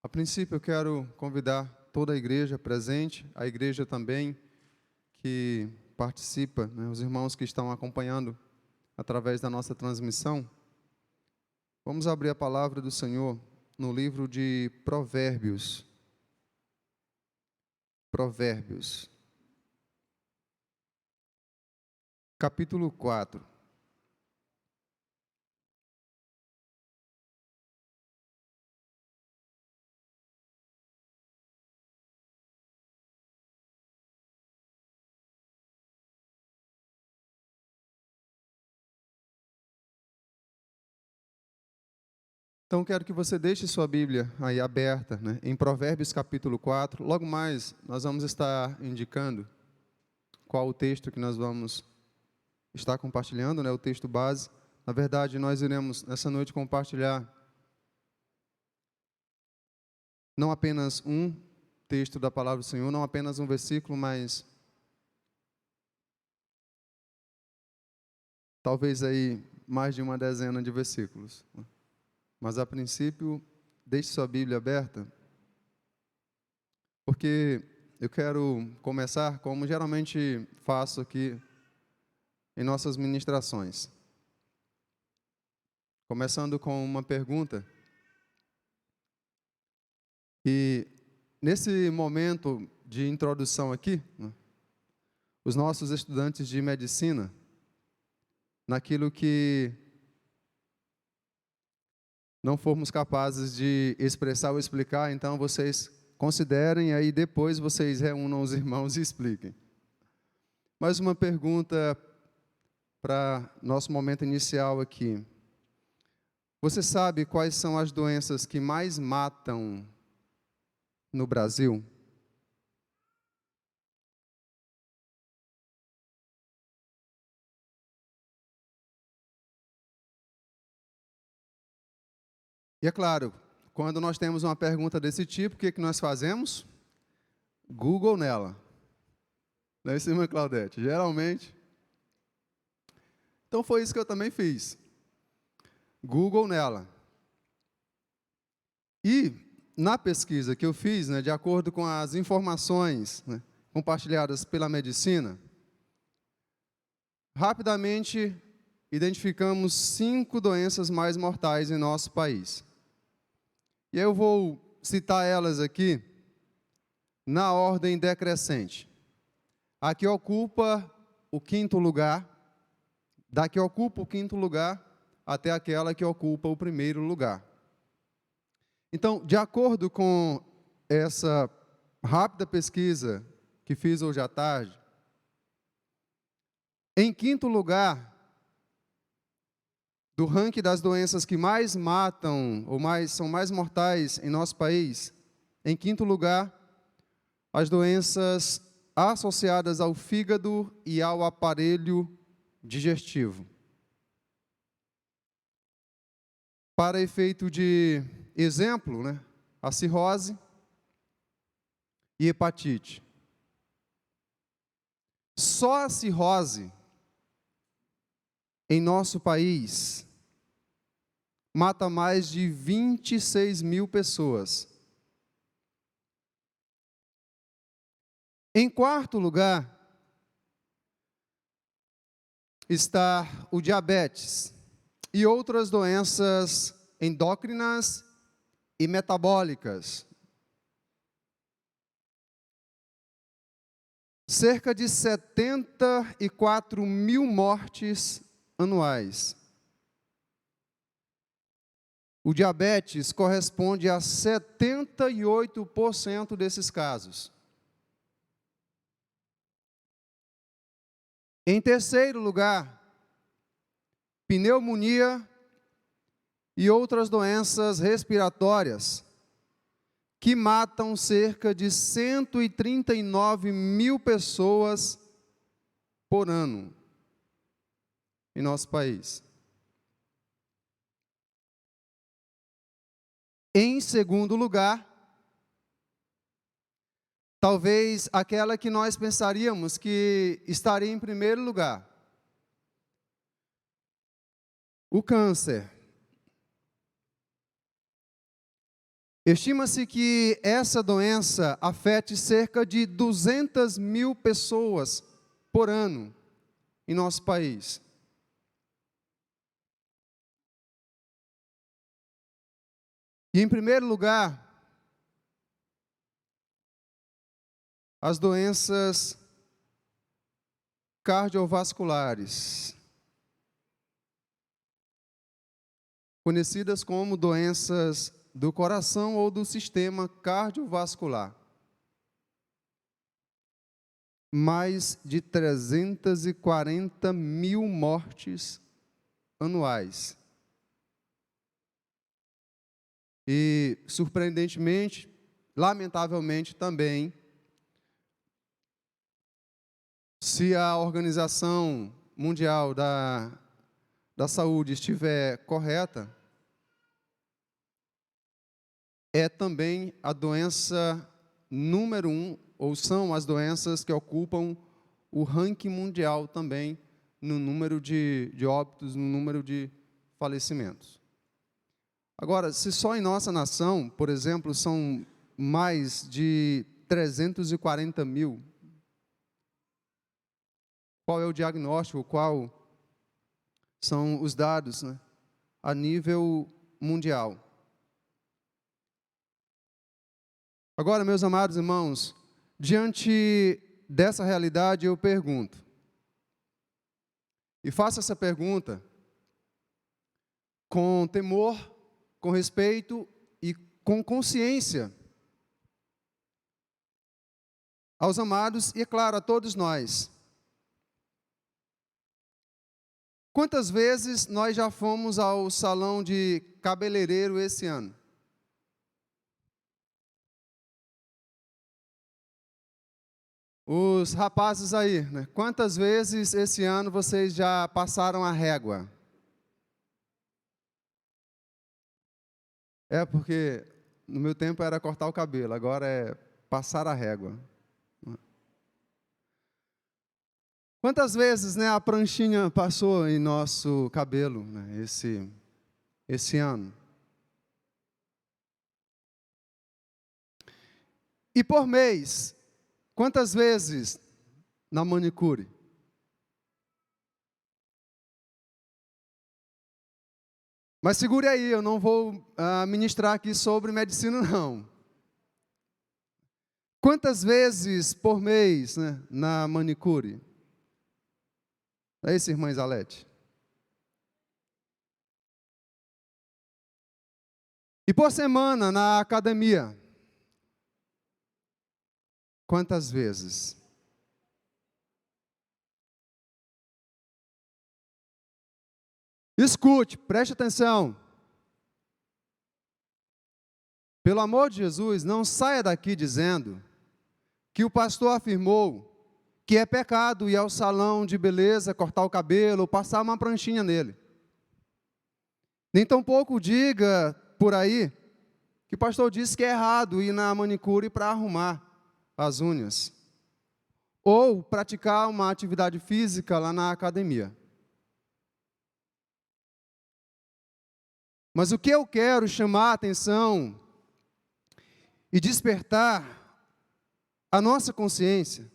A princípio, eu quero convidar toda a igreja presente, a igreja também que participa, né, os irmãos que estão acompanhando através da nossa transmissão. Vamos abrir a palavra do Senhor no livro de Provérbios. Provérbios, capítulo 4. Então, quero que você deixe sua Bíblia aí aberta, né, em Provérbios capítulo 4. Logo mais, nós vamos estar indicando qual o texto que nós vamos estar compartilhando, né, o texto base. Na verdade, nós iremos, nessa noite, compartilhar não apenas um texto da palavra do Senhor, não apenas um versículo, mas talvez aí mais de uma dezena de versículos. Mas, a princípio, deixe sua Bíblia aberta, porque eu quero começar como geralmente faço aqui em nossas ministrações. Começando com uma pergunta. E nesse momento de introdução aqui, né, os nossos estudantes de medicina, naquilo que não formos capazes de expressar ou explicar, então vocês considerem, aí depois vocês reúnam os irmãos e expliquem. Mais uma pergunta para nosso momento inicial aqui. Você sabe quais são as doenças que mais matam no Brasil? E é claro, quando nós temos uma pergunta desse tipo, o que que nós fazemos? Google nela. Não é isso, irmã Claudete? Geralmente. Então foi isso que eu também fiz. Google nela. E na pesquisa que eu fiz, né, de acordo com as informações, né, compartilhadas pela medicina, rapidamente identificamos 5 doenças mais mortais em nosso país. E eu vou citar elas aqui na ordem decrescente. A que ocupa o 5º lugar, da que ocupa o 5º lugar até aquela que ocupa o 1º lugar. Então, de acordo com essa rápida pesquisa que fiz hoje à tarde, em 5º lugar do ranking das doenças que mais matam, ou são mais mortais em nosso país, em 5º lugar, as doenças associadas ao fígado e ao aparelho digestivo. Para efeito de exemplo, né, a cirrose e hepatite. Só a cirrose, em nosso país, mata mais de 26 mil pessoas. Em 4º lugar, está o diabetes e outras doenças endócrinas e metabólicas. Cerca de 74 mil mortes anuais. O diabetes corresponde a 78% desses casos. Em 3º lugar, pneumonia e outras doenças respiratórias, que matam cerca de 139 mil pessoas por ano em nosso país. Em 2º lugar, talvez aquela que nós pensaríamos que estaria em 1º lugar, o câncer. Estima-se que essa doença afete cerca de 200 mil pessoas por ano em nosso país. E, em primeiro lugar, as doenças cardiovasculares, conhecidas como doenças do coração ou do sistema cardiovascular. Mais de 340 mil mortes anuais. E, surpreendentemente, lamentavelmente também, se a Organização Mundial da Saúde estiver correta, é também a doença número 1, ou são as doenças que ocupam o ranking mundial também no número de óbitos, no número de falecimentos. Agora, se só em nossa nação, por exemplo, são mais de 340 mil, qual é o diagnóstico, qual são os dados, né, a nível mundial? Agora, meus amados irmãos, diante dessa realidade eu pergunto, e faço essa pergunta com temor, com respeito e com consciência aos amados e, é claro, a todos nós. Quantas vezes nós já fomos ao salão de cabeleireiro esse ano? Os rapazes aí, né? Quantas vezes esse ano vocês já passaram a régua? É porque no meu tempo era cortar o cabelo, agora é passar a régua. Quantas vezes, né, a pranchinha passou em nosso cabelo, né, esse ano? E por mês, quantas vezes na manicure? Mas segure aí, eu não vou ministrar aqui sobre medicina, não. Quantas vezes por mês, né, na manicure? É isso, irmã Isalete. E por semana na academia? Quantas vezes? Escute, preste atenção. Pelo amor de Jesus, não saia daqui dizendo que o pastor afirmou que é pecado ir ao salão de beleza, cortar o cabelo, ou passar uma pranchinha nele. Nem tampouco diga por aí que o pastor disse que é errado ir na manicure para arrumar as unhas, ou praticar uma atividade física lá na academia. Mas o que eu quero chamar a atenção e despertar a nossa consciência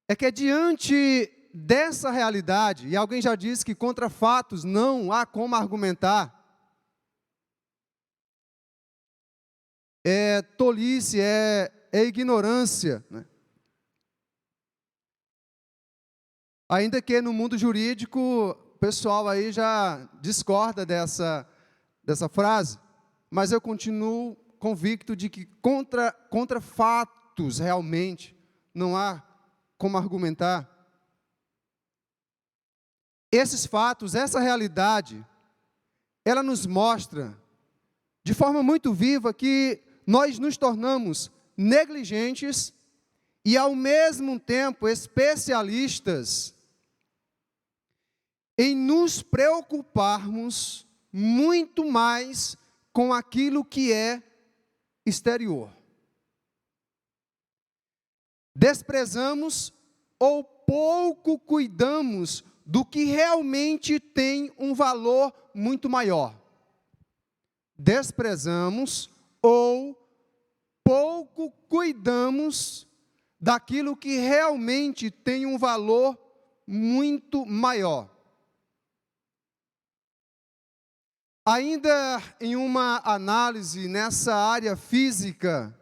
é que diante dessa realidade, e alguém já disse que contra fatos não há como argumentar, é tolice, é ignorância, né? Ainda que no mundo jurídico, o pessoal aí já discorda dessa frase, mas eu continuo convicto de que contra fatos realmente não há como argumentar. Esses fatos, essa realidade, ela nos mostra de forma muito viva que nós nos tornamos negligentes e, ao mesmo tempo, especialistas em nos preocuparmos muito mais com aquilo que é exterior. Desprezamos ou pouco cuidamos do que realmente tem um valor muito maior. desprezamos ou pouco cuidamos daquilo que realmente tem um valor muito maior. Ainda em uma análise nessa área física,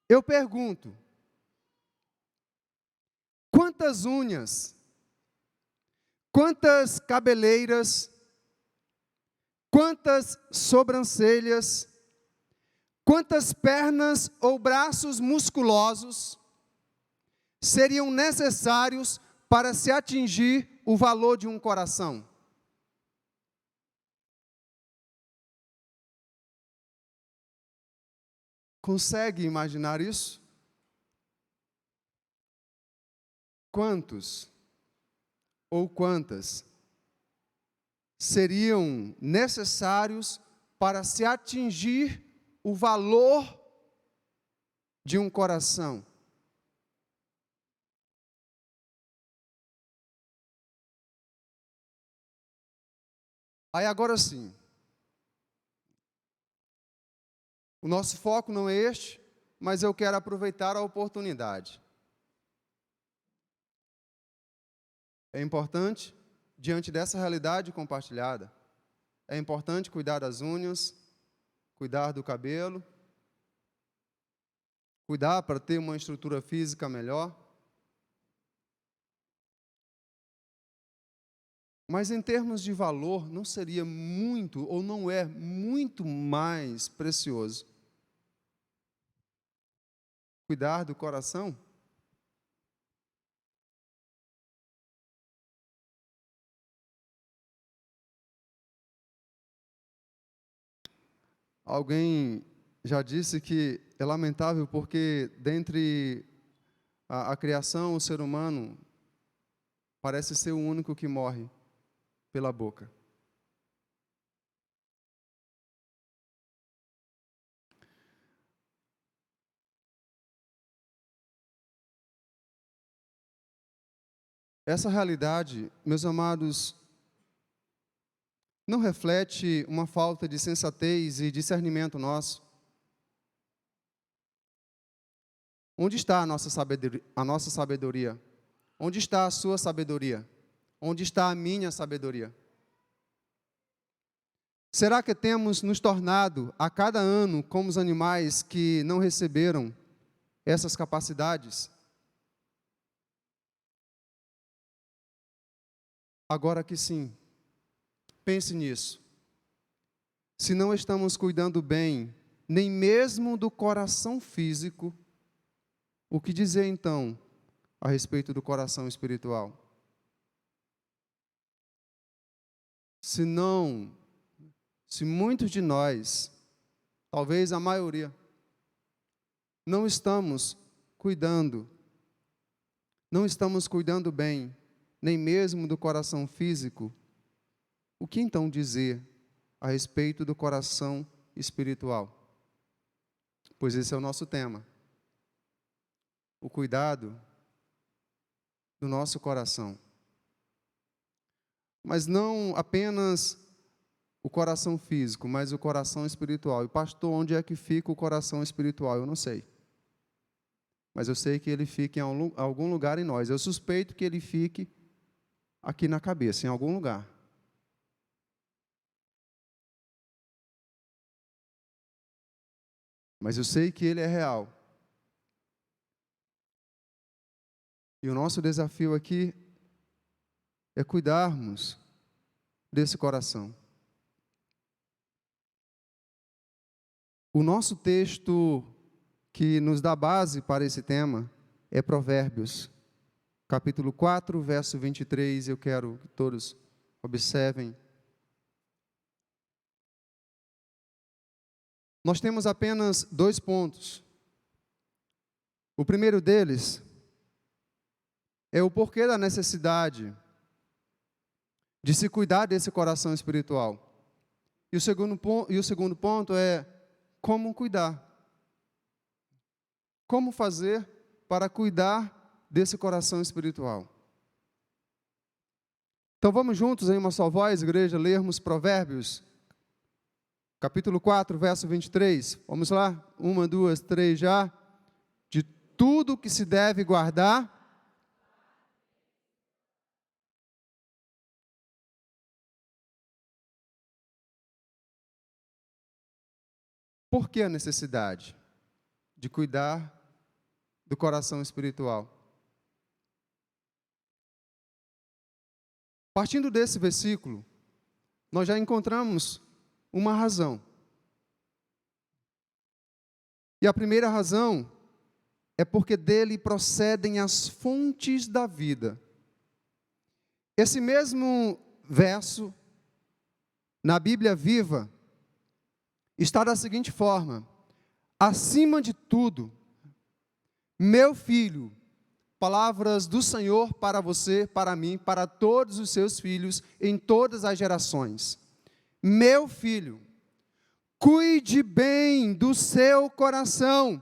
eu pergunto: quantas unhas, quantas cabeleiras, quantas sobrancelhas, quantas pernas ou braços musculosos seriam necessários para se atingir o valor de um coração? Consegue imaginar isso? Quantos ou quantas seriam necessários para se atingir o valor de um coração? Aí agora sim, o nosso foco não é este, mas eu quero aproveitar a oportunidade. É importante, diante dessa realidade compartilhada, é importante cuidar das unhas, cuidar do cabelo, cuidar para ter uma estrutura física melhor. Mas em termos de valor, não seria muito, ou não é muito mais precioso cuidar do coração? Alguém já disse que é lamentável porque dentre a criação, o ser humano parece ser o único que morre pela boca. Essa realidade, meus amados, não reflete uma falta de sensatez e discernimento nosso. Onde está a nossa sabedoria? Onde está a sua sabedoria? Onde está a minha sabedoria? Será que temos nos tornado a cada ano como os animais que não receberam essas capacidades? Agora que sim, pense nisso. Se não estamos cuidando bem, nem mesmo do coração físico, o que dizer então a respeito do coração espiritual? Se muitos de nós, talvez a maioria, não estamos cuidando bem, nem mesmo do coração físico, o que então dizer a respeito do coração espiritual? Pois esse é o nosso tema. O cuidado do nosso coração. Mas não apenas o coração físico, mas o coração espiritual. E pastor, onde é que fica o coração espiritual? Eu não sei. Mas eu sei que ele fica em algum lugar em nós. Eu suspeito que ele fique aqui na cabeça, em algum lugar. Mas eu sei que ele é real. E o nosso desafio aqui é cuidarmos desse coração. O nosso texto que nos dá base para esse tema é Provérbios, capítulo 4, verso 23. Eu quero que todos observem. Nós temos apenas 2 pontos. O primeiro deles é o porquê da necessidade de se cuidar desse coração espiritual. E o segundo ponto é como cuidar. Como fazer para cuidar desse coração espiritual? Então vamos juntos em uma só voz, igreja, lermos Provérbios, capítulo 4, verso 23. Vamos lá? 1, 2, 3 já. De tudo que se deve guardar. Por que a necessidade de cuidar do coração espiritual? Partindo desse versículo, nós já encontramos uma razão. E a primeira razão é porque dele procedem as fontes da vida. Esse mesmo verso, na Bíblia Viva, está da seguinte forma: acima de tudo, meu filho, palavras do Senhor para você, para mim, para todos os seus filhos, em todas as gerações. Meu filho, cuide bem do seu coração,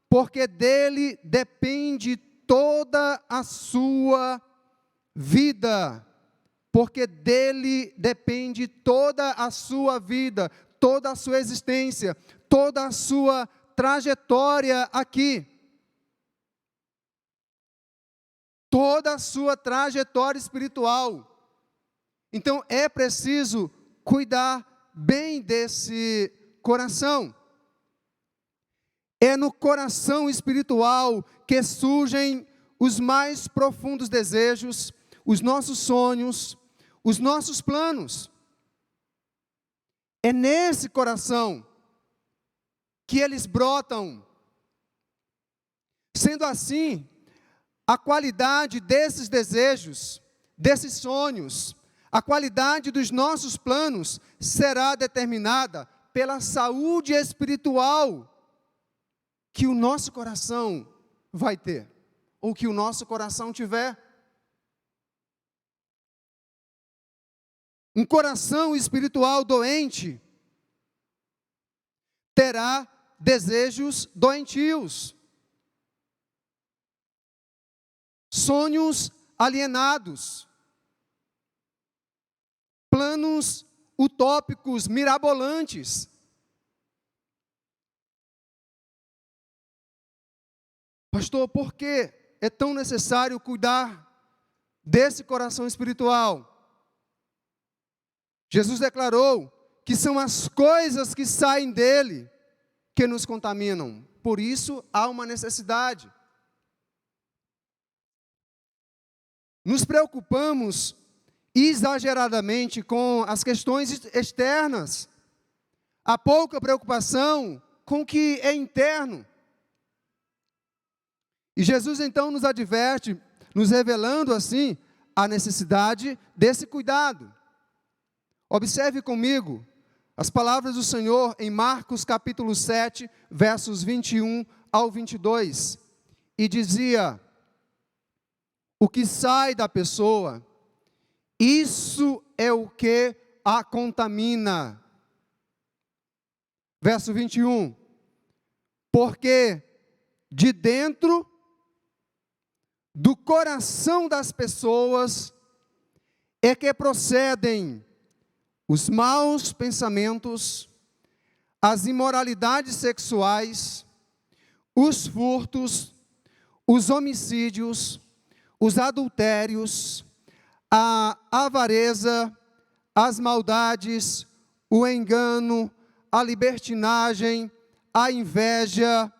porque dele depende toda a sua vida. Porque dele depende toda a sua vida, toda a sua existência, toda a sua trajetória aqui. Toda a sua trajetória espiritual. Então é preciso cuidar bem desse coração. É no coração espiritual que surgem os mais profundos desejos, os nossos sonhos, os nossos planos. É nesse coração que eles brotam. Sendo assim, a qualidade desses desejos, desses sonhos, a qualidade dos nossos planos será determinada pela saúde espiritual que o nosso coração vai ter, ou que o nosso coração tiver. Um coração espiritual doente terá desejos doentios, sonhos alienados, planos utópicos, mirabolantes. Pastor, por que é tão necessário cuidar desse coração espiritual? Jesus declarou que são as coisas que saem dele que nos contaminam. Por isso, há uma necessidade. Nos preocupamos exageradamente com as questões externas. Há pouca preocupação com o que é interno. E Jesus então nos adverte, nos revelando assim a necessidade desse cuidado. Observe comigo as palavras do Senhor em Marcos capítulo 7, versos 21 ao 22. E dizia: o que sai da pessoa, isso é o que a contamina. Verso 21. Porque de dentro do coração das pessoas é que procedem os maus pensamentos, as imoralidades sexuais, os furtos, os homicídios, os adultérios, a avareza, as maldades, o engano, a libertinagem, a inveja,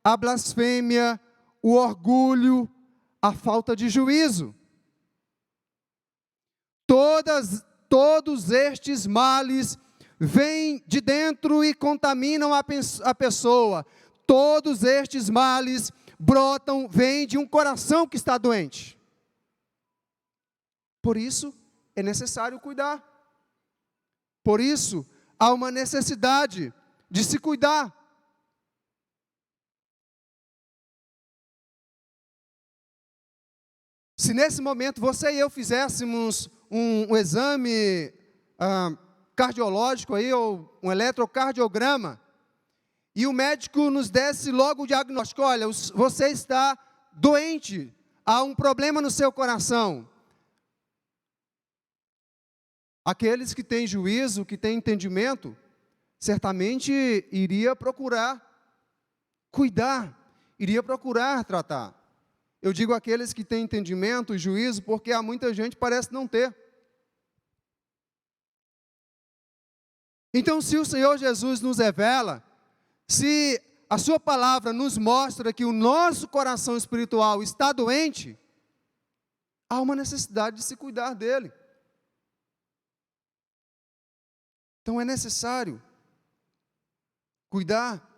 a blasfêmia, o orgulho, a falta de juízo. Todos estes males vêm de dentro e contaminam a pessoa. Todos estes males brotam, vêm de um coração que está doente. Por isso, é necessário cuidar. Por isso, há uma necessidade de se cuidar. Se nesse momento você e eu fizéssemos um exame cardiológico aí, ou um eletrocardiograma, e o médico nos desse logo o diagnóstico: olha, você está doente, há um problema no seu coração. Aqueles que têm juízo, que têm entendimento, certamente iria procurar cuidar, iria procurar tratar. Eu digo aqueles que têm entendimento e juízo, porque há muita gente que parece não ter. Então, se o Senhor Jesus nos revela, se a sua palavra nos mostra que o nosso coração espiritual está doente, há uma necessidade de se cuidar dele. Então é necessário cuidar.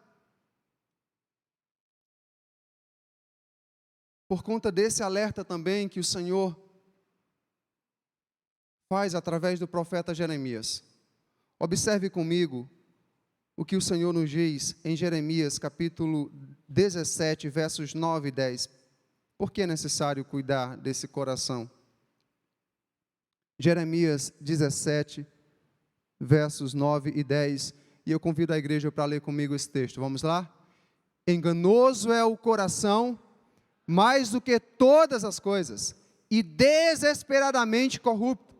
Por conta desse alerta também que o Senhor faz através do profeta Jeremias. Observe comigo o que o Senhor nos diz em Jeremias capítulo 17, versos 9 e 10. Por que é necessário cuidar desse coração? Jeremias 17, versos 9 e 10. E eu convido a igreja para ler comigo esse texto. Vamos lá? Enganoso é o coração, mais do que todas as coisas, e desesperadamente corrupto.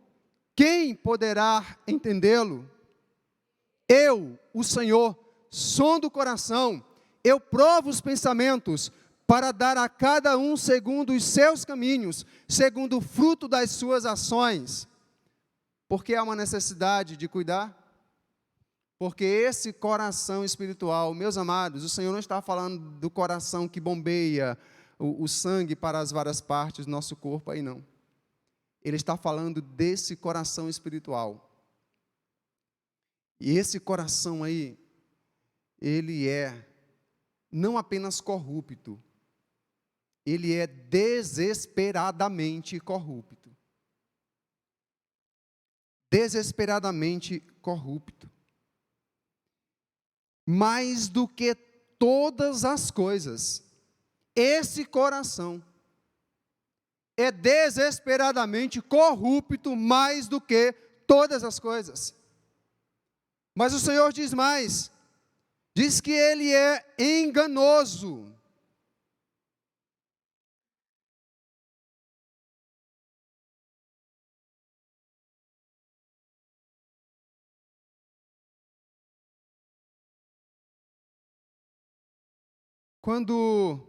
Quem poderá entendê-lo? Eu, o Senhor, sondo o coração, eu provo os pensamentos, para dar a cada um segundo os seus caminhos, segundo o fruto das suas ações. Porque há uma necessidade de cuidar? Porque esse coração espiritual, meus amados, o Senhor não está falando do coração que bombeia o sangue para as várias partes do nosso corpo, aí não. Ele está falando desse coração espiritual. E esse coração aí, ele é não apenas corrupto, ele é desesperadamente corrupto. Desesperadamente corrupto. Mais do que todas as coisas, esse coração é desesperadamente corrupto mais do que todas as coisas. Mas o Senhor diz mais, diz que ele é enganoso. Quando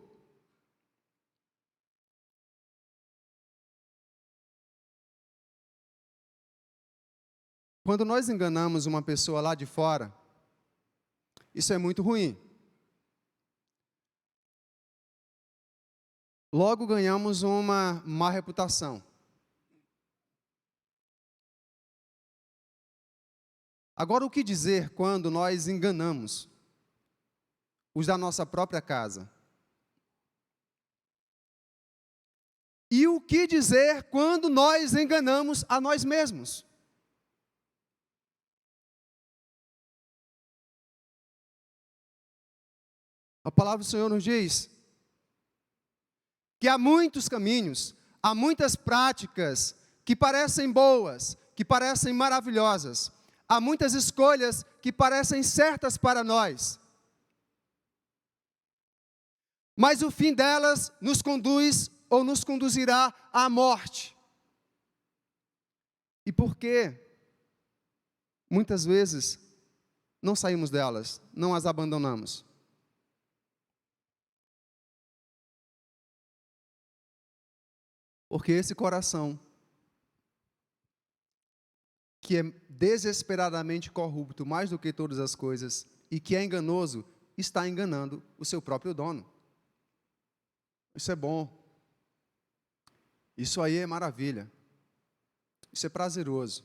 nós enganamos uma pessoa lá de fora, isso é muito ruim. Logo ganhamos uma má reputação. Agora, o que dizer quando nós enganamos os da nossa própria casa? E o que dizer quando nós enganamos a nós mesmos? A palavra do Senhor nos diz que há muitos caminhos, há muitas práticas que parecem boas, que parecem maravilhosas, há muitas escolhas que parecem certas para nós, mas o fim delas nos conduz ou nos conduzirá à morte. E por que muitas vezes não saímos delas, não as abandonamos? Porque esse coração, que é desesperadamente corrupto mais do que todas as coisas, e que é enganoso, está enganando o seu próprio dono. Isso é bom. Isso aí é maravilha. Isso é prazeroso.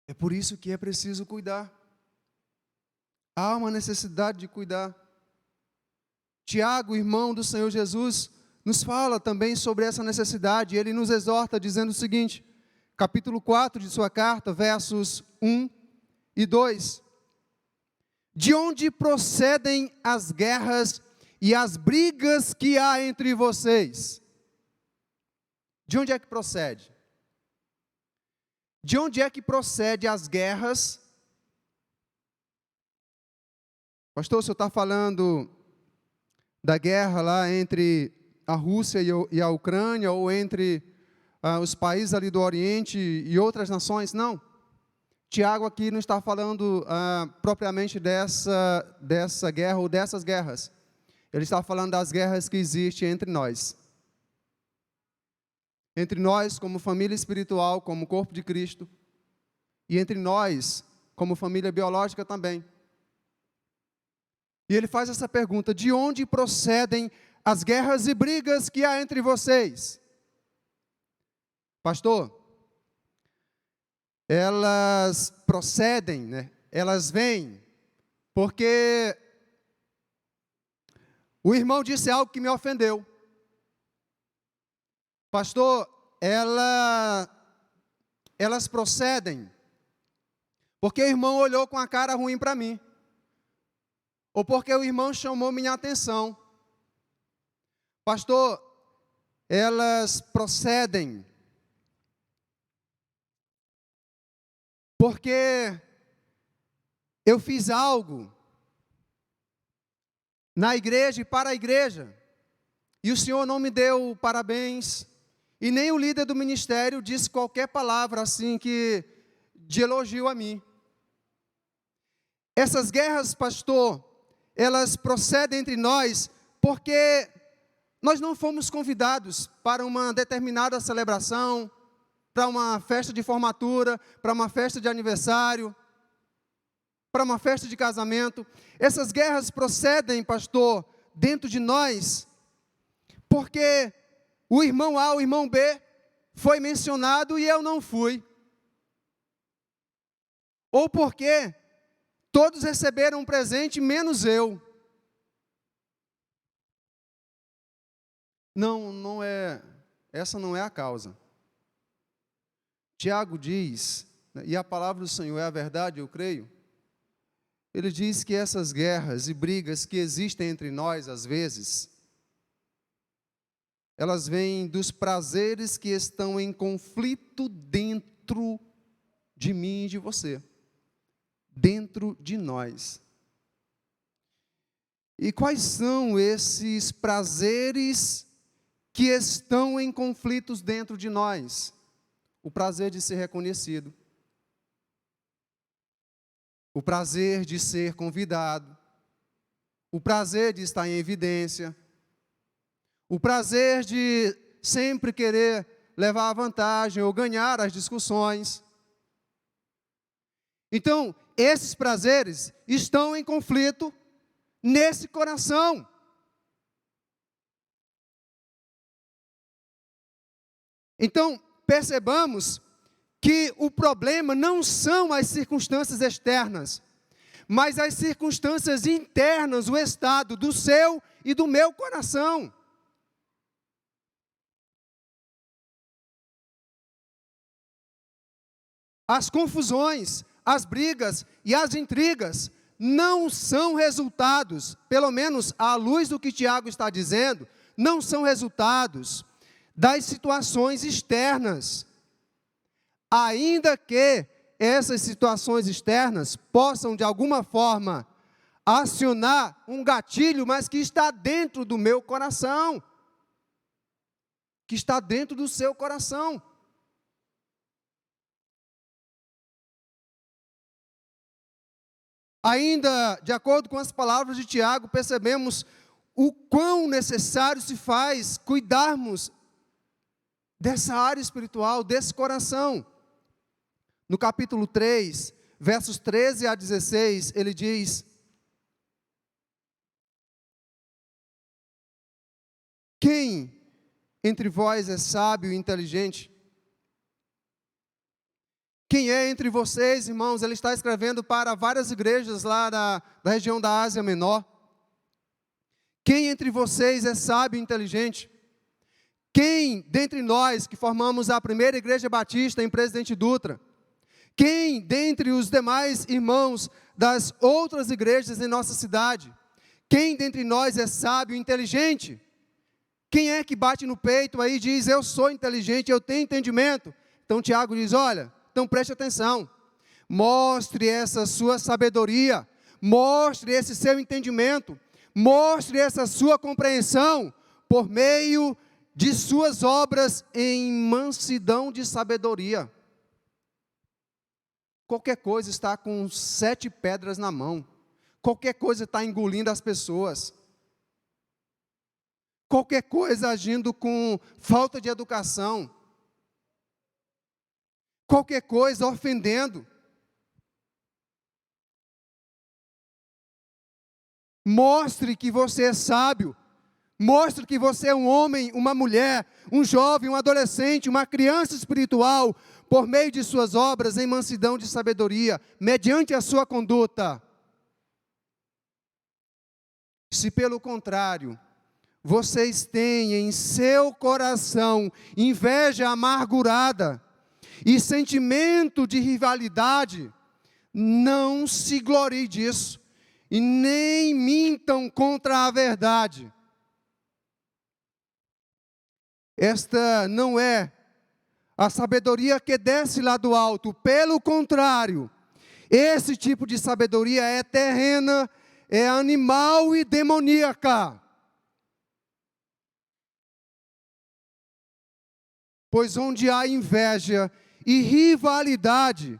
É por isso que é preciso cuidar. Há uma necessidade de cuidar. Tiago, irmão do Senhor Jesus, nos fala também sobre essa necessidade. Ele nos exorta dizendo o seguinte, capítulo 4 de sua carta, versos 1 e 2. De onde procedem as guerras e as brigas que há entre vocês? De onde é que procede? De onde é que procede as guerras? Pastor, o senhor está falando da guerra lá entre a Rússia e a Ucrânia, ou entre os países ali do Oriente e outras nações, não. Tiago aqui não está falando propriamente dessa guerra ou dessas guerras. Ele está falando das guerras que existem entre nós. Entre nós como família espiritual, como corpo de Cristo, e entre nós como família biológica também. E ele faz essa pergunta: de onde procedem as guerras e brigas que há entre vocês? Pastor, elas procedem, né? Elas vêm porque o irmão disse algo que me ofendeu. Pastor, elas procedem porque o irmão olhou com a cara ruim para mim, ou porque o irmão chamou minha atenção. Pastor, elas procedem porque eu fiz algo na igreja e para a igreja, e o Senhor não me deu parabéns, e nem o líder do ministério disse qualquer palavra assim de elogio a mim. Essas guerras, pastor, elas procedem entre nós porque nós não fomos convidados para uma determinada celebração, para uma festa de formatura, para uma festa de aniversário, para uma festa de casamento. Essas guerras procedem, pastor, dentro de nós, porque o irmão A, o irmão B, foi mencionado e eu não fui. Ou porque todos receberam um presente, menos eu. Não é, essa não é a causa. Tiago diz, e a palavra do Senhor é a verdade, eu creio, ele diz que essas guerras e brigas que existem entre nós, às vezes, elas vêm dos prazeres que estão em conflito dentro de mim e de você, dentro de nós. E quais são esses prazeres que estão em conflitos dentro de nós? O prazer de ser reconhecido, o prazer de ser convidado, o prazer de estar em evidência, o prazer de sempre querer levar a vantagem ou ganhar as discussões. Então, esses prazeres estão em conflito nesse coração. Então, percebamos que o problema não são as circunstâncias externas, mas as circunstâncias internas, o estado do seu e do meu coração. As confusões, as brigas e as intrigas não são resultados, pelo menos à luz do que Tiago está dizendo, não são resultados das situações externas, ainda que essas situações externas possam de alguma forma acionar um gatilho, mas que está dentro do meu coração, que está dentro do seu coração. Ainda, de acordo com as palavras de Tiago, percebemos o quão necessário se faz cuidarmos dessa área espiritual, desse coração. No capítulo 3, versos 13 a 16, ele diz: quem entre vós é sábio e inteligente? Quem é entre vocês, irmãos? Ele está escrevendo para várias igrejas lá da região da Ásia Menor. Quem entre vocês é sábio e inteligente? Quem dentre nós que formamos a primeira igreja batista em Presidente Dutra? Quem dentre os demais irmãos das outras igrejas em nossa cidade? Quem dentre nós é sábio e inteligente? Quem é que bate no peito aí e diz: eu sou inteligente, eu tenho entendimento? Então Tiago diz: olha, então preste atenção, mostre essa sua sabedoria, mostre esse seu entendimento, mostre essa sua compreensão por meio de suas obras em mansidão de sabedoria. Qualquer coisa está com 7 pedras na mão. Qualquer coisa está engolindo as pessoas. Qualquer coisa agindo com falta de educação. Qualquer coisa ofendendo. Mostre que você é sábio. Mostre que você é um homem, uma mulher, um jovem, um adolescente, uma criança espiritual, por meio de suas obras em mansidão de sabedoria, mediante a sua conduta. Se pelo contrário, vocês têm em seu coração inveja amargurada e sentimento de rivalidade, não se gloriem disso e nem mintam contra a verdade. Esta não é a sabedoria que desce lá do alto. Pelo contrário, esse tipo de sabedoria é terrena, é animal e demoníaca. Pois onde há inveja e rivalidade,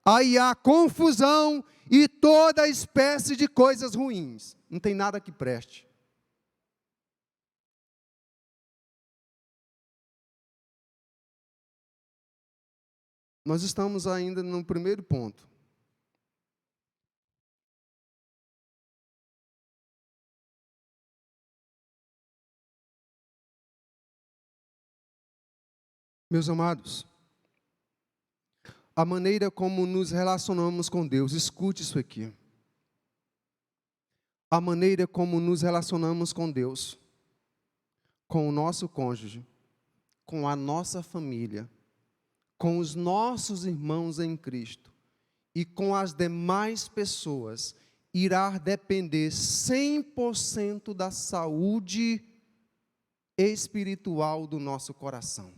aí há confusão e toda espécie de coisas ruins. Não tem nada que preste. Nós estamos ainda no primeiro ponto. Meus amados, a maneira como nos relacionamos com Deus, escute isso aqui. A maneira como nos relacionamos com Deus, com o nosso cônjuge, com a nossa família, com os nossos irmãos em Cristo e com as demais pessoas, irá depender 100% da saúde espiritual do nosso coração.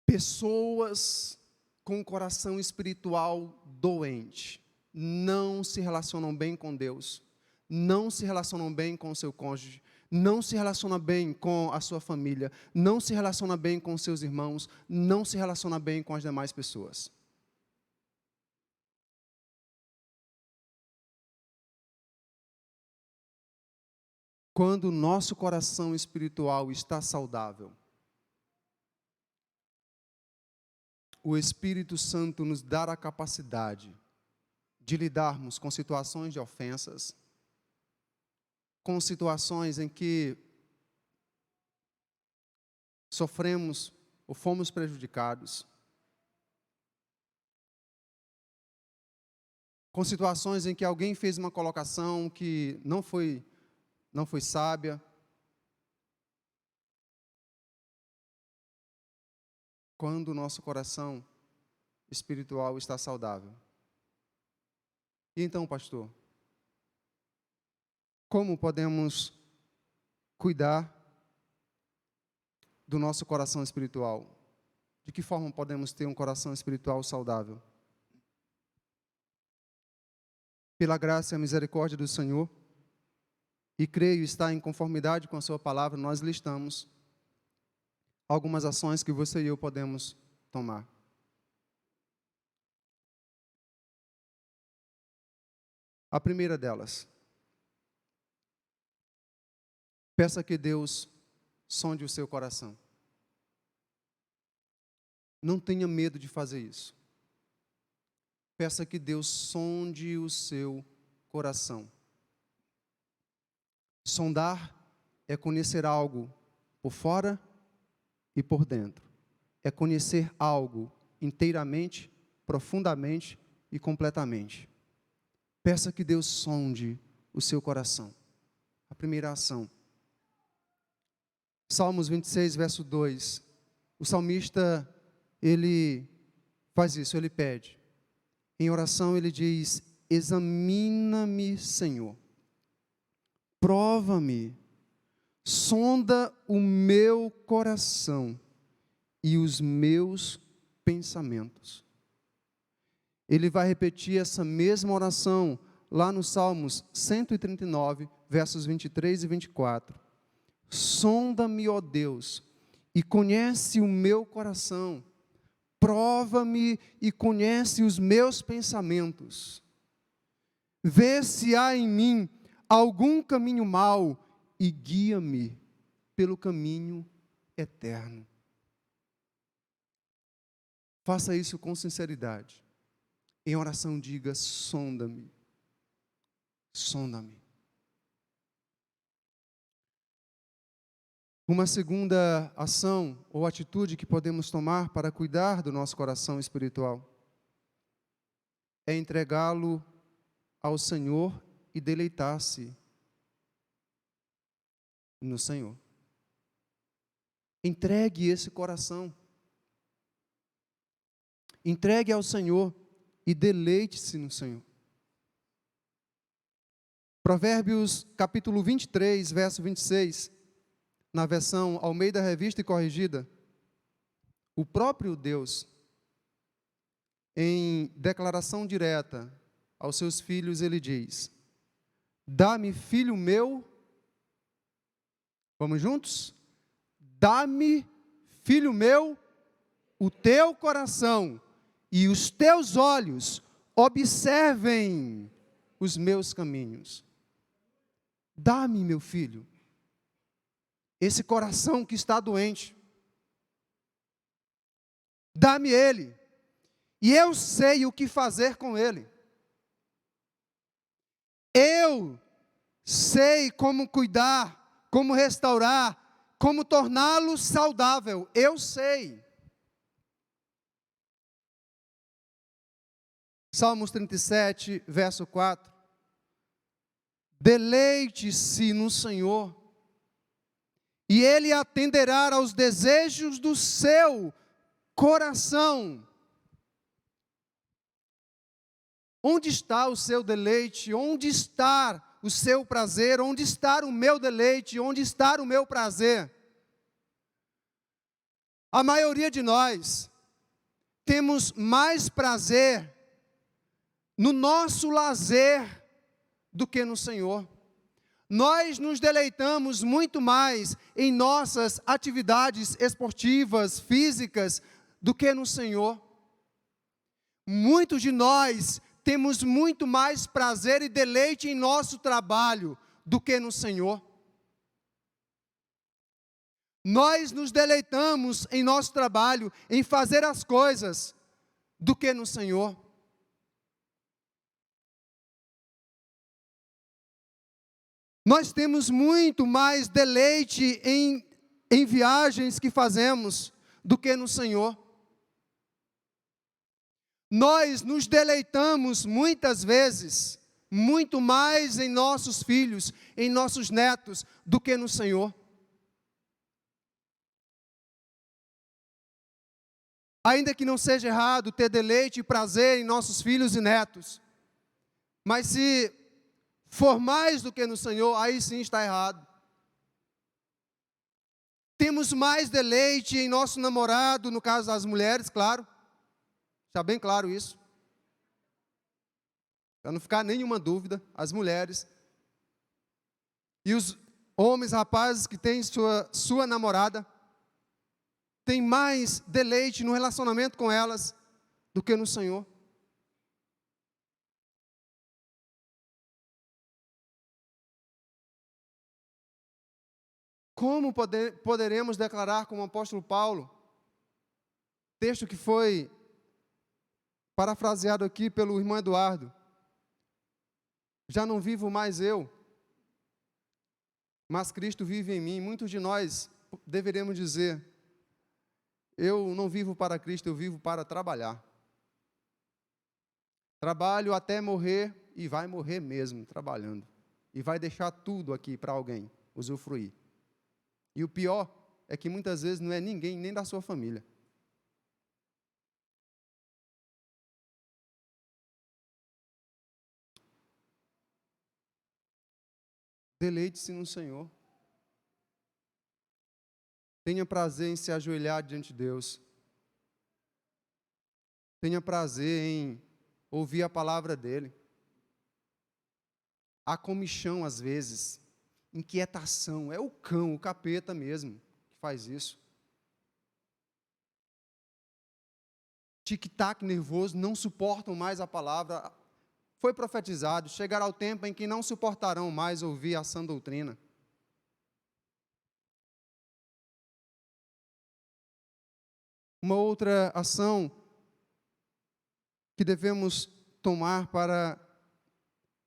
Pessoas com o coração espiritual doente, não se relacionam bem com Deus, não se relacionam bem com o seu cônjuge, não se relaciona bem com a sua família, não se relaciona bem com os seus irmãos, não se relaciona bem com as demais pessoas. Quando o nosso coração espiritual está saudável, o Espírito Santo nos dá a capacidade de lidarmos com situações de ofensas, com situações em que sofremos ou fomos prejudicados, com situações em que alguém fez uma colocação que não foi sábia. Quando o nosso coração espiritual está saudável. E então, pastor, como podemos cuidar do nosso coração espiritual? De que forma podemos ter um coração espiritual saudável? Pela graça e a misericórdia do Senhor, e creio estar em conformidade com a sua palavra, nós listamos algumas ações que você e eu podemos tomar. A primeira delas, peça que Deus sonde o seu coração. Não tenha medo de fazer isso. Peça que Deus sonde o seu coração. Sondar é conhecer algo por fora e por dentro. É conhecer algo inteiramente, profundamente e completamente. Peça que Deus sonde o seu coração. A primeira ação. Salmos 26, verso 2. O salmista, ele faz isso, ele pede. Em oração ele diz: examina-me, Senhor. Prova-me. Sonda o meu coração e os meus pensamentos. Ele vai repetir essa mesma oração lá no Salmos 139, versos 23 e 24. sonda-me, ó Deus, e conhece o meu coração, prova-me e conhece os meus pensamentos, vê se há em mim algum caminho mau e guia-me pelo caminho eterno. Faça isso com sinceridade. Em oração diga: sonda-me, sonda-me. Uma segunda ação ou atitude que podemos tomar para cuidar do nosso coração espiritual é entregá-lo ao Senhor e deleitar-se no Senhor. Entregue esse coração. Entregue ao Senhor e deleite-se no Senhor. Provérbios capítulo 23, verso 26, na versão Almeida Revista e Corrigida, o próprio Deus, em declaração direta aos seus filhos, ele diz: dá-me, filho meu, vamos juntos? Dá-me, filho meu, o teu coração e os teus olhos observem os meus caminhos. Dá-me, meu filho, esse coração que está doente. Dá-me ele, e eu sei o que fazer com ele. Eu sei como cuidar, como restaurar, como torná-lo saudável. Eu sei. Salmos 37, verso 4. Deleite-se no Senhor, e Ele atenderá aos desejos do seu coração. Onde está o seu deleite? Onde está o seu prazer? Onde está o meu deleite? Onde está o meu prazer? A maioria de nós temos mais prazer no nosso lazer do que no Senhor. Nós nos deleitamos muito mais em nossas atividades esportivas, físicas, do que no Senhor. Muitos de nós temos muito mais prazer e deleite em nosso trabalho do que no Senhor. Nós nos deleitamos em nosso trabalho, em fazer as coisas, do que no Senhor. Nós temos muito mais deleite em viagens que fazemos do que no Senhor. Nós nos deleitamos muitas vezes, muito mais em nossos filhos, em nossos netos, do que no Senhor. Ainda que não seja errado ter deleite e prazer em nossos filhos e netos, mas se for mais do que no Senhor, aí sim está errado. Temos mais deleite em nosso namorado, no caso das mulheres, claro. Está bem claro isso. Para não ficar nenhuma dúvida, as mulheres. E os homens, rapazes que têm sua namorada, têm mais deleite no relacionamento com elas do que no Senhor. Como poderemos declarar como o apóstolo Paulo, texto que foi parafraseado aqui pelo irmão Eduardo: já não vivo mais eu, mas Cristo vive em mim. Muitos de nós deveríamos dizer: eu não vivo para Cristo, eu vivo para trabalhar. Trabalho até morrer, e vai morrer mesmo trabalhando. E vai deixar tudo aqui para alguém usufruir. E o pior é que muitas vezes não é ninguém, nem da sua família. Deleite-se no Senhor. Tenha prazer em se ajoelhar diante de Deus. Tenha prazer em ouvir a palavra dele. Há comichão às vezes, inquietação. É o cão, o capeta mesmo, que faz isso. Tic-tac nervoso, não suportam mais a palavra. Foi profetizado, chegará o tempo em que não suportarão mais ouvir a sã doutrina. Uma outra ação que devemos tomar para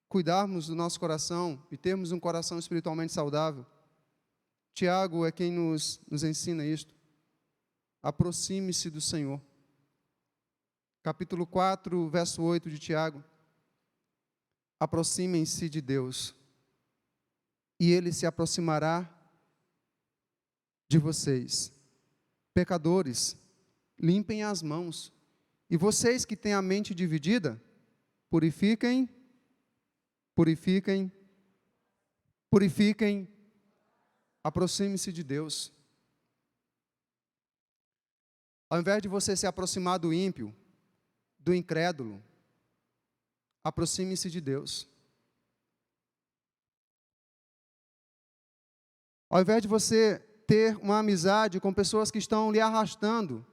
cuidarmos do nosso coração e termos um coração espiritualmente saudável. Tiago é quem nos ensina isto. Aproxime-se do Senhor. Capítulo 4, verso 8 de Tiago. Aproximem-se de Deus, e Ele se aproximará de vocês. Pecadores, limpem as mãos. E vocês que têm a mente dividida, purifiquem. Aproxime-se de Deus. Ao invés de você se aproximar do ímpio, do incrédulo, aproxime-se de Deus. Ao invés de você ter uma amizade com pessoas que estão lhe arrastando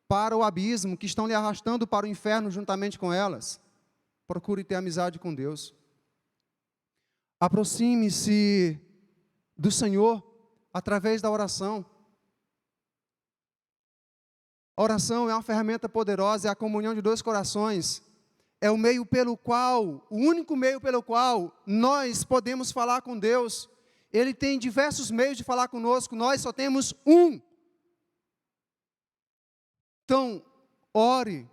para o abismo, que estão lhe arrastando para o inferno juntamente com elas, procure ter amizade com Deus. Aproxime-se do Senhor através da oração. A oração é uma ferramenta poderosa, é a comunhão de dois corações. É o meio pelo qual, o único meio pelo qual nós podemos falar com Deus. Ele tem diversos meios de falar conosco, nós só temos um. Então, ore.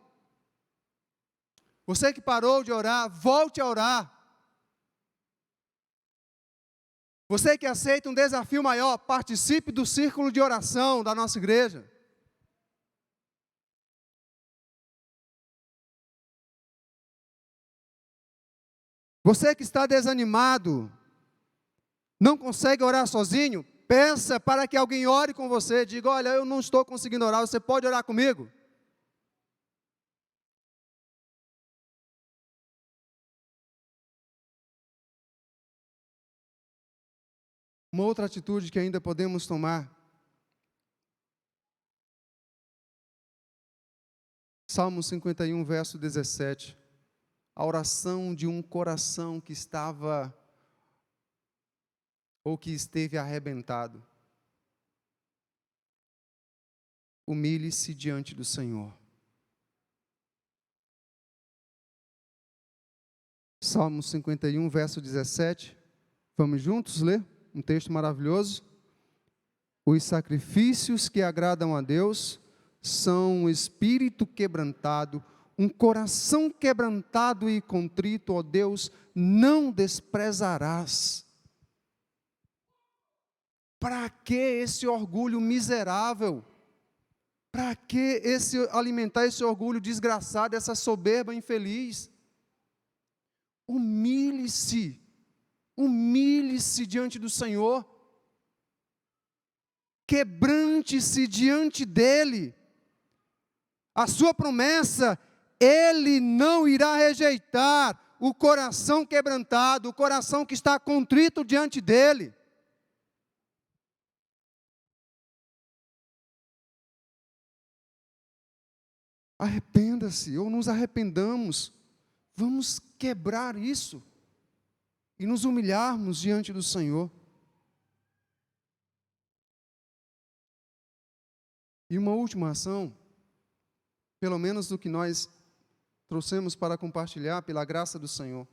Você que parou de orar, volte a orar. Você que aceita um desafio maior, participe do círculo de oração da nossa igreja. Você que está desanimado, não consegue orar sozinho, peça para que alguém ore com você. Diga, olha, eu não estou conseguindo orar, você pode orar comigo? Uma outra atitude que ainda podemos tomar. Salmo 51, verso 17. A oração de um coração que estava ou que esteve arrebentado. Humilhe-se diante do Senhor. Salmo 51, verso 17. Vamos juntos ler? Um texto maravilhoso. Os sacrifícios que agradam a Deus são um espírito quebrantado, um coração quebrantado e contrito, ó Deus, não desprezarás. Para que esse orgulho miserável? Para que alimentar esse orgulho desgraçado, essa soberba infeliz? Humilhe-se diante do Senhor, quebrante-se diante dEle. A sua promessa, Ele não irá rejeitar o coração quebrantado, o coração que está contrito diante dEle. Arrependa-se, ou nos arrependamos, vamos quebrar isso e nos humilharmos diante do Senhor. E uma última ação, pelo menos do que nós trouxemos para compartilhar pela graça do Senhor.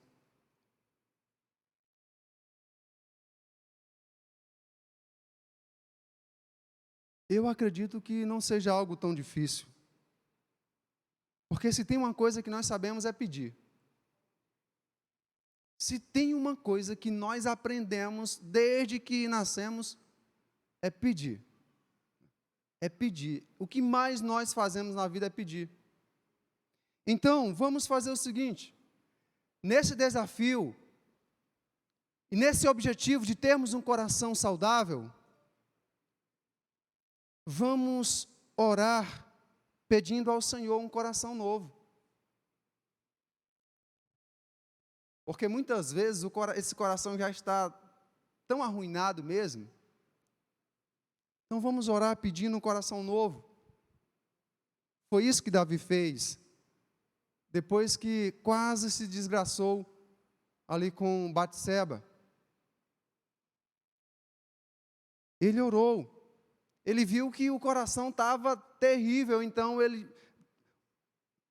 Eu acredito que não seja algo tão difícil. Porque se tem uma coisa que nós sabemos é pedir. Se tem uma coisa que nós aprendemos desde que nascemos, é pedir. É pedir. O que mais nós fazemos na vida é pedir. Então, vamos fazer o seguinte. Nesse desafio, e nesse objetivo de termos um coração saudável, vamos orar pedindo ao Senhor um coração novo. Porque muitas vezes esse coração já está tão arruinado mesmo. Então vamos orar pedindo um coração novo. Foi isso que Davi fez, depois que quase se desgraçou ali com Batseba. Ele orou, ele viu que o coração estava terrível, então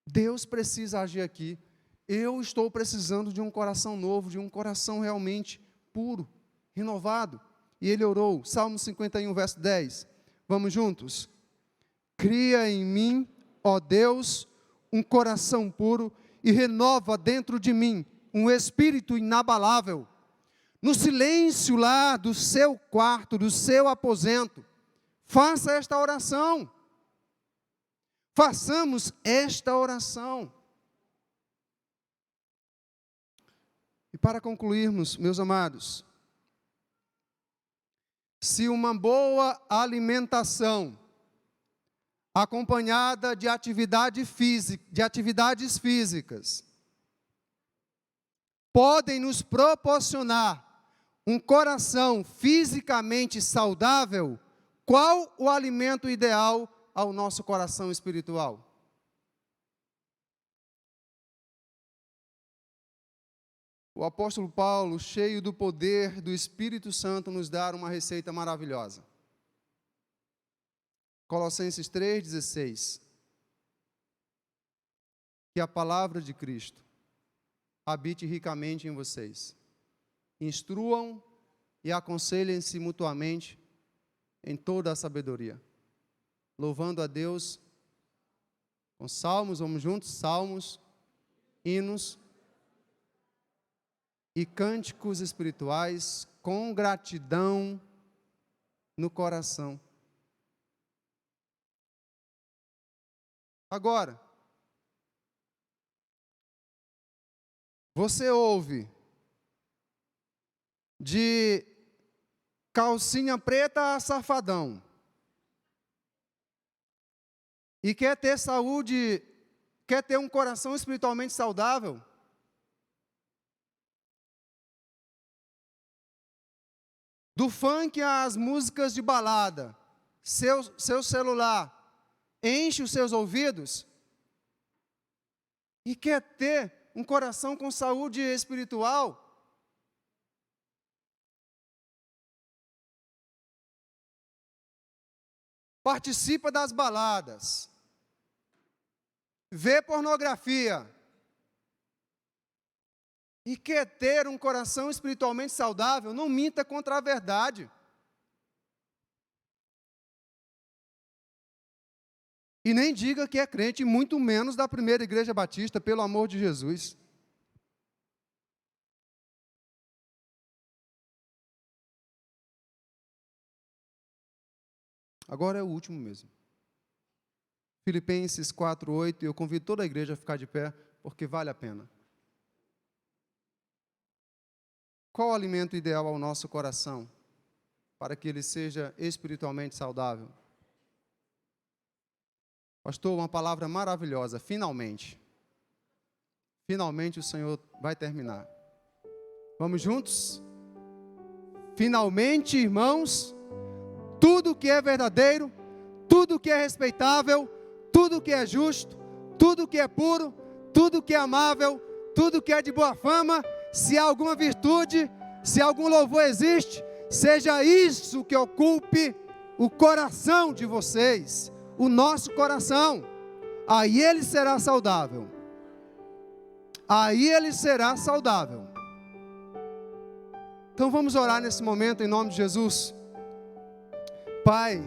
Deus precisa agir aqui. Eu estou precisando de um coração novo, de um coração realmente puro, renovado. E ele orou, Salmo 51, verso 10. Vamos juntos? Cria em mim, ó Deus, um coração puro e renova dentro de mim um espírito inabalável. No silêncio lá do seu quarto, do seu aposento, faça esta oração. Façamos esta oração. E para concluirmos, meus amados, se uma boa alimentação, acompanhada de atividades físicas, podem nos proporcionar um coração fisicamente saudável, qual o alimento ideal ao nosso coração espiritual? O apóstolo Paulo, cheio do poder do Espírito Santo, nos dá uma receita maravilhosa. Colossenses 3,16. Que a palavra de Cristo habite ricamente em vocês. Instruam e aconselhem-se mutuamente em toda a sabedoria, louvando a Deus com salmos, vamos juntos, salmos, hinos e cânticos espirituais com gratidão no coração. Agora, você ouve de calcinha preta a safadão e quer ter saúde, quer ter um coração espiritualmente saudável? Do funk às músicas de balada, seu celular enche os seus ouvidos e quer ter um coração com saúde espiritual? Participa das baladas, vê pornografia e quer ter um coração espiritualmente saudável? Não minta contra a verdade. E nem diga que é crente, muito menos da primeira igreja batista, pelo amor de Jesus. Agora é o último mesmo. Filipenses 4:8, e eu convido toda a igreja a ficar de pé, porque vale a pena. Qual o alimento ideal ao nosso coração, para que ele seja espiritualmente saudável? Pastor, uma palavra maravilhosa, finalmente. Finalmente o Senhor vai terminar. Vamos juntos? Finalmente, irmãos, tudo que é verdadeiro, tudo que é respeitável, tudo que é justo, tudo que é puro, tudo que é amável, tudo que é de boa fama, se há alguma virtude, se algum louvor existe, seja isso que ocupe o coração de vocês, o nosso coração. Aí ele será saudável. Aí ele será saudável. Então vamos orar nesse momento em nome de Jesus. Pai,